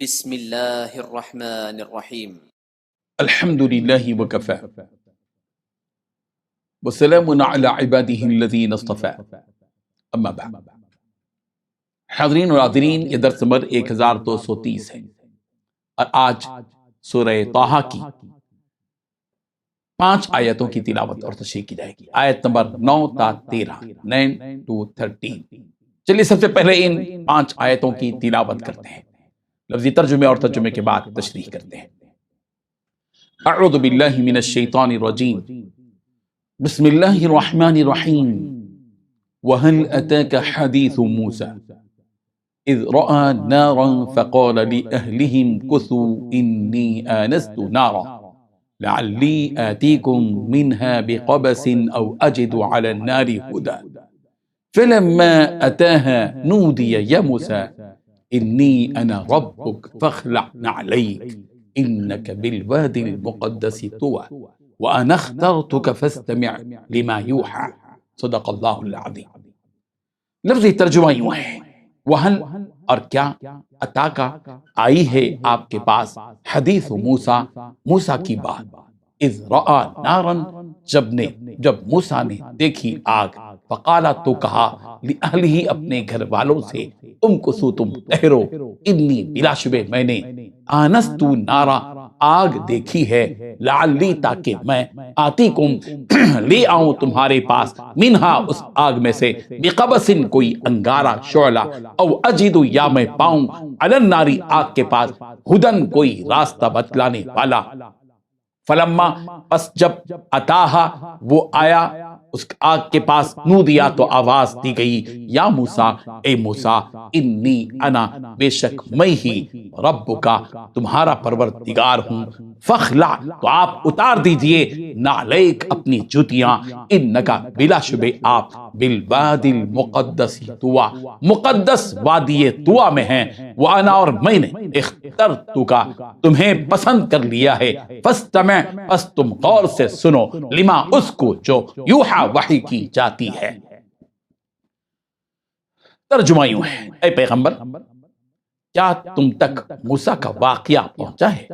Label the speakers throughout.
Speaker 1: بسم اللہ الرحمن الرحیم
Speaker 2: الحمد للہ وکفی وسلام علی عبادہ الذین اصطفی اما بعد۔ حاضرین اور حاضرین، یہ درس نمبر 1230 ہے اور آج سورہ طٰہٰ کی 5 آیتوں کی تلاوت اور تشریح کی جائے گی۔ آیت نمبر 9 تا 13، 9 to 13۔ چلیے سب سے پہلے ان 5 آیتوں کی تلاوت کرتے ہیں، لفظی ترجمے اور ترجمے کے بعد تشریح کرتے ہیں۔ اعوذ باللہ من الشیطان الرجیم، بسم اللہ الرحمن الرحیم۔ وَهَلْ أَتَاكَ حَدِيثُ مُوسَى إِذْ رَأَى نَارًا فَقَالَ لِأَهْلِهِمْ كُثُوا إِنِّي آنَسْتُ نَارًا لَعَلِّي آتِيكُم مِّنْهَا بِقَبَسٍ أَوْ أَجِدُ عَلَى النَّارِ هُدًى فَلَمَّا أَتَاهَا نُودِيَ يَا مُوسَى إِنِّي أَنَا رَبُّكَ فَاخْلَعْ نَعْلَيْكَ إِنَّكَ بِالْوَادِ الْمُقَدَّسِ طُوًى وَأَنَا اخْتَرْتُكَ فَاسْتَمِعْ لِمَا يُوحَىٰ صدق اللہ العظیم۔ لفظی ترجمہ یوں ہے، وَهَلْ اور کیا، اتاکا آئی ہے آپ کے پاس، حدیث موسیٰ موسیٰ کی بات، اذ رآ نارن جب موسیٰ نے دیکھی آگ، فقالا تو کہا، لأہلہ اپنے گھر والوں سے، امکثوا تم ٹھہرو، انی بلا شبہ میں نے، آنستو نارا آگ دیکھی ہے، لعلی تاکہ میں، آتیکم لے آؤں تمہارے پاس، منہا اس آگ میں سے، بقبسن کوئی انگارہ شعلہ، او اجدو یا میں پاؤں، علی الناری آگ کے پاس، ہدن کوئی راستہ بتلانے والا۔ فلما پس جب اتاہا وہ آیا اس آگ کے پاس، نودیا تو آواز دی گئی، یا موسیٰ اے موسیٰ، انی انا بے شک میں ہی، ربکا تمہارا پروردگار ہوں، فخلع تو آپ اتار دیجئے، نعلیک اپنی جوتیاں، انکا بلا شبہ آپ، بالوادی المقدس طویٰ مقدس وادی طویٰ میں ہیں، وانا اور میں نے، اخترتکا تمہیں پسند کر لیا ہے، فاستمع پس تم غور سے سنو، لما اس کو جو یوحا وحی کی جاتی ہے۔ ترجمہ یوں ہے، اے پیغمبر، کیا تم تک موسیٰ کا واقعہ پہنچا ہے؟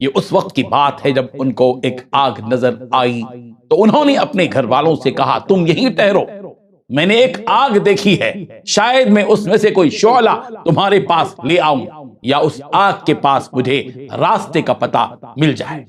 Speaker 2: یہ اس وقت کی بات ہے جب ان کو ایک آگ نظر آئی تو انہوں نے اپنے گھر والوں سے کہا، تم یہیں ٹھہرو، میں نے ایک آگ دیکھی ہے، شاید میں اس میں سے کوئی شعلہ تمہارے پاس لے آؤں یا اس آگ کے پاس مجھے راستے کا پتہ مل جائے۔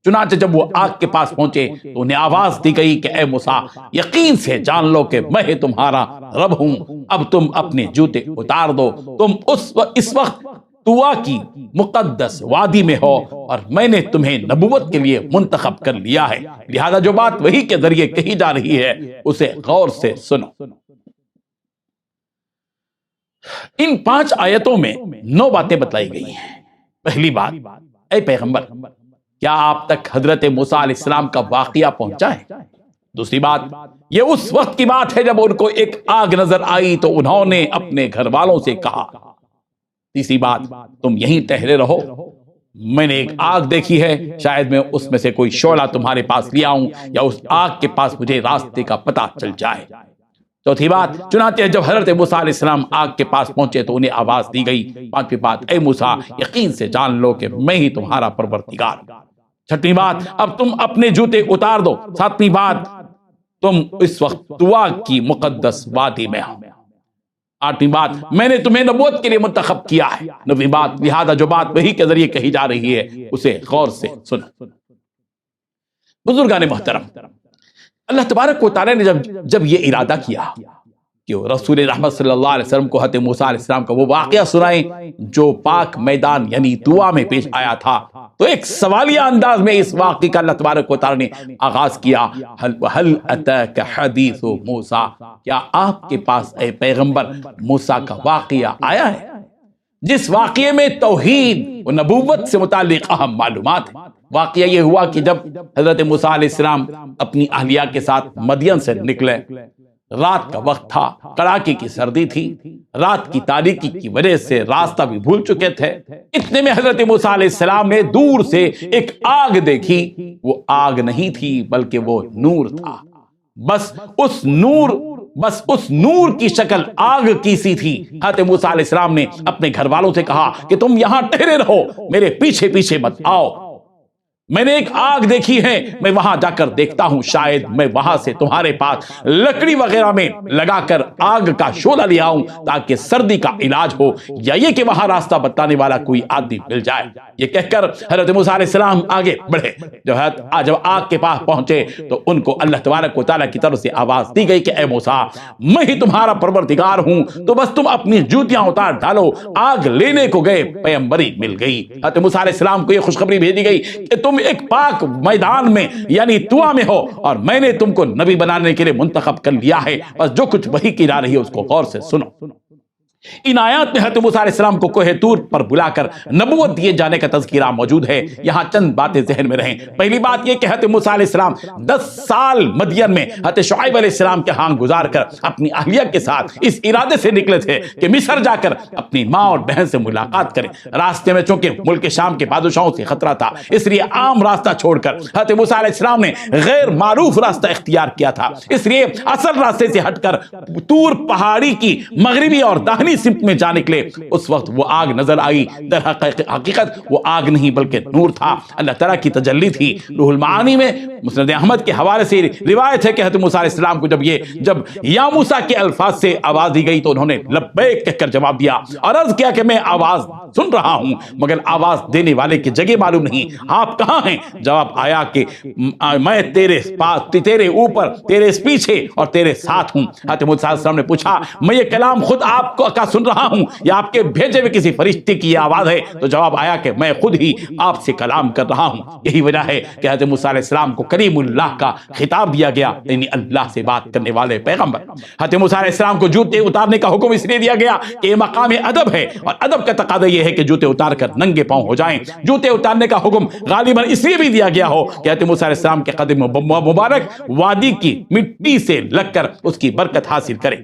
Speaker 2: چنانچہ جب وہ آگ کے پاس پہنچے تو انہیں آواز دی گئی کہ اے موسیٰ، یقین سے جان لو کہ میں تمہارا رب ہوں، اب تم اپنے جوتے اتار دو، تم اس وقت طویٰ کی مقدس وادی میں ہو اور میں نے تمہیں نبوت کے لیے منتخب کر لیا ہے، لہذا جو بات وحی کے ذریعے کہی جا رہی ہے اسے غور سے سنو۔ ان 5 آیتوں میں 9 باتیں بتلائی گئی ہیں۔ پہلی بات، اے پیغمبر، کیا آپ تک حضرت موسیٰ علیہ السلام کا واقعہ پہنچا ہے؟ دوسری بات، یہ اس وقت کی بات ہے جب ان کو ایک آگ نظر آئی تو انہوں نے اپنے گھر والوں سے کہا۔ تیسری بات، تم یہیں ٹھہرے رہو، میں نے ایک آگ دیکھی ہے، شاید میں اس میں سے کوئی شعلہ تمہارے پاس لے آؤں یا اس آگ کے پاس مجھے راستے کا پتہ چل جائے۔ چوتھی بات، چنانچہ جب حضرت موسیٰ علیہ السلام آگ کے پاس پہنچے تو انہیں آواز دی گئی۔ پانچویں بات، اے موسیٰ، یقین سے جان لو کہ میں ہی تمہارا پروردگار ہوں۔ چھٹویں بات، اب تم اپنے جوتے اتار دو۔ ساتویں بات، تم اس وقت طویٰ کی مقدس وادی میں ہو۔ آٹھویں بات، میں نے تمہیں نبوت کے لیے منتخب کیا ہے۔ نویں بات، لہذا جو بات وحی کے ذریعے کہی جا رہی ہے اسے غور سے سنو۔ بزرگان محترم، اللہ تبارک و تعالیٰ نے جب یہ ارادہ کیا کہ رسول رحمت صلی اللہ علیہ وسلم کو حضرت موسیٰ علیہ السلام کا وہ واقعہ سنائیں جو پاک میدان یعنی طویٰ میں پیش آیا تھا، تو ایک سوالیہ انداز میں اس واقعے کا اللہ تبارک و تعالیٰ نے آغاز کیا، هل اتاک حدیث موسیٰ، کیا آپ کے پاس اے پیغمبر موسیٰ کا واقعہ آیا ہے، جس واقعے میں توحید و نبوت سے متعلق اہم معلومات ہیں۔ واقعہ یہ ہوا کہ جب حضرت موسیٰ علیہ السلام اپنی اہلیہ کے ساتھ مدین سے نکلے، رات کا وقت تھا، کڑاکے کی سردی تھی، رات کی تاریکی کی وجہ سے راستہ بھی بھول چکے تھے۔ اتنے میں حضرت موسیٰ علیہ السلام نے دور سے ایک آگ دیکھی، وہ آگ نہیں تھی بلکہ وہ نور تھا۔ بس اس نور بس اس نور کی شکل آگ کی سی تھی۔ حضرت موسیٰ علیہ السلام نے اپنے گھر والوں سے کہا کہ تم یہاں ٹھہرے رہو، میرے پیچھے پیچھے مت آؤ، میں نے ایک آگ دیکھی ہے، میں وہاں جا کر دیکھتا ہوں، شاید میں وہاں سے تمہارے پاس لکڑی وغیرہ میں لگا کر آگ کا شعلہ لے آؤں تاکہ سردی کا علاج ہو، یا یہ کہ وہاں راستہ بتانے والا کوئی آدمی مل جائے۔ یہ کہہ کر حضرت موسیٰ علیہ السلام آگے بڑھے۔ جب آگ کے پاس پہنچے تو ان کو اللہ تبارک و تعالیٰ کی طرف سے آواز دی گئی کہ اے موسیٰ، میں ہی تمہارا پروردگار ہوں، تو بس تم اپنی جوتیاں اتار ڈالو۔ آگ لینے کو گئے، پیغمبری مل گئی۔ حضرت موسیٰ علیہ السلام کو یہ خوشخبری بھیجی گئی کہ تم ایک پاک میدان میں یعنی طوا میں ہو، اور میں نے تم کو نبی بنانے کے لیے منتخب کر لیا ہے، بس جو کچھ وحی کی جا رہی ہے اس کو غور سے سنو۔ ان آیات میں حضرت موسیٰ علیہ السلام کو کوہ طور پر بلا کر نبوت دیے جانے کا تذکرہ موجود ہے۔ یہاں چند باتیں ذہن میں رہیں۔ پہلی بات یہ کہ حضرت موسیٰ علیہ السلام 10 سال مدین میں حضرت شعیب علیہ السلام کے ہاں گزار کر اپنی اہلیہ کے ساتھ اس ارادے سے نکلے تھے کہ مصر جا کر اپنی ماں اور بہن سے ملاقات کریں۔ راستے میں چونکہ ملک شام کے بادشاہوں سے خطرہ تھا، اس لیے عام راستہ چھوڑ کر حضرت موسیٰ علیہ السلام نے غیر معروف راستہ اختیار کیا تھا، اس لیے اصل راستے سے ہٹ کر طور پہاڑی کی مغربی اور داہنی سمت میں جا نکلے۔ اس وقت وہ آگ نظر آئی، در حقیقت وہ آگ نہیں بلکہ نور تھا، اللہ تعالیٰ کی تجلی تھی۔ روح المعانی میں مسند احمد کے حوالے سے روایت ہے کہ حضرت موسیٰ علیہ السلام کو جب یا موسیٰ کے الفاظ سے آواز دی گئی تو انہوں نے لبیک کہہ کر جواب دیا اور عرض کیا کہ میں آواز سن رہا ہوں مگر آواز دینے والے کی جگہ معلوم نہیں، آپ کہاں ہیں؟ جواب آیا کہ میں تیرے پاس، تیرے اوپر، تیرے پیچھے اور تیرے ساتھ ہوں۔ حضرت موسیٰ علیہ السلام نے پوچھا میں یہ کلام خود آپ کو کا سن رہا ہوں یا آپ کے بھیجے ہوئے کسی فرشتے کی یہ آواز ہے؟ تو جواب آیا کہ میں خود ہی آپ سے کلام کر رہا ہوں۔ یہی وجہ ہے کہ حضرت موسیٰ علیہ السلام کو کلیم اللہ کا خطاب دیا گیا، یعنی اللہ سے بات کرنے والے پیغمبر۔ حضرت موسیٰ علیہ السلام کو جوتے اتارنے کا حکم اس لیے دیا گیا کہ یہ مقام ادب ہے، اور ادب کا تقاضا یہ ہے کہ جوتے اتار کر ننگے پاؤں ہو جائیں۔ جوتے اتارنے کا حکم غالباً اس لیے بھی دیا گیا ہو کہ حضرت موسیٰ علیہ السلام کے قدم مبارک وادی کی مٹی سے لگ کر اس کی برکت حاصل کرے۔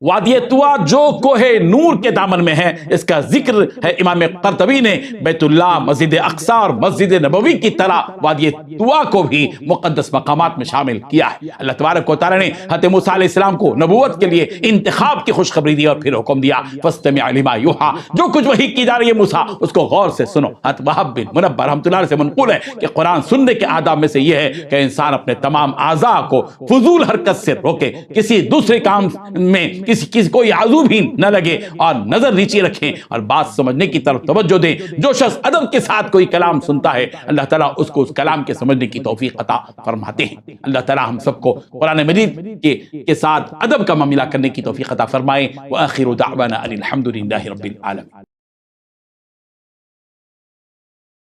Speaker 2: وادی طوا جو کوہ نور کے دامن میں ہے، اس کا ذکر ہے امام قرطبی نے بیت اللہ، مسجد اقصی اور مسجد نبوی کی طرح وادی طوا کو بھی مقدس مقامات میں شامل کیا ہے۔ اللہ تبارک و تعالی نے حضرت موسیٰ علیہ السلام کو نبوت کے لیے انتخاب کی خوشخبری دی اور پھر حکم دیا فاستمع لما یوحی، جو کچھ وحی کی جا رہی ہے موسیٰ اس کو غور سے سنو۔ حضرت وہب بن منبر رحمۃ اللہ علیہ سے منقول ہے کہ قرآن سننے کے آداب میں سے یہ ہے کہ انسان اپنے تمام اعضاء کو فضول حرکت سے روکے، کسی دوسرے کام میں کسی کوئی عضو بھی نہ لگے، اور نظر نیچے رکھیں اور بات سمجھنے کی طرف توجہ دیں۔ جو شخص ادب کے ساتھ کوئی کلام سنتا ہے اللہ تعالیٰ اس کو اس کلام کے سمجھنے کی توفیق عطا فرماتے ہیں۔ اللہ تعالیٰ ہم سب کو قرآن مجید کے ساتھ ادب کا معاملہ کرنے کی توفیق عطا فرمائے۔ وآخر دعوانا ان الحمد للہ رب العالمین۔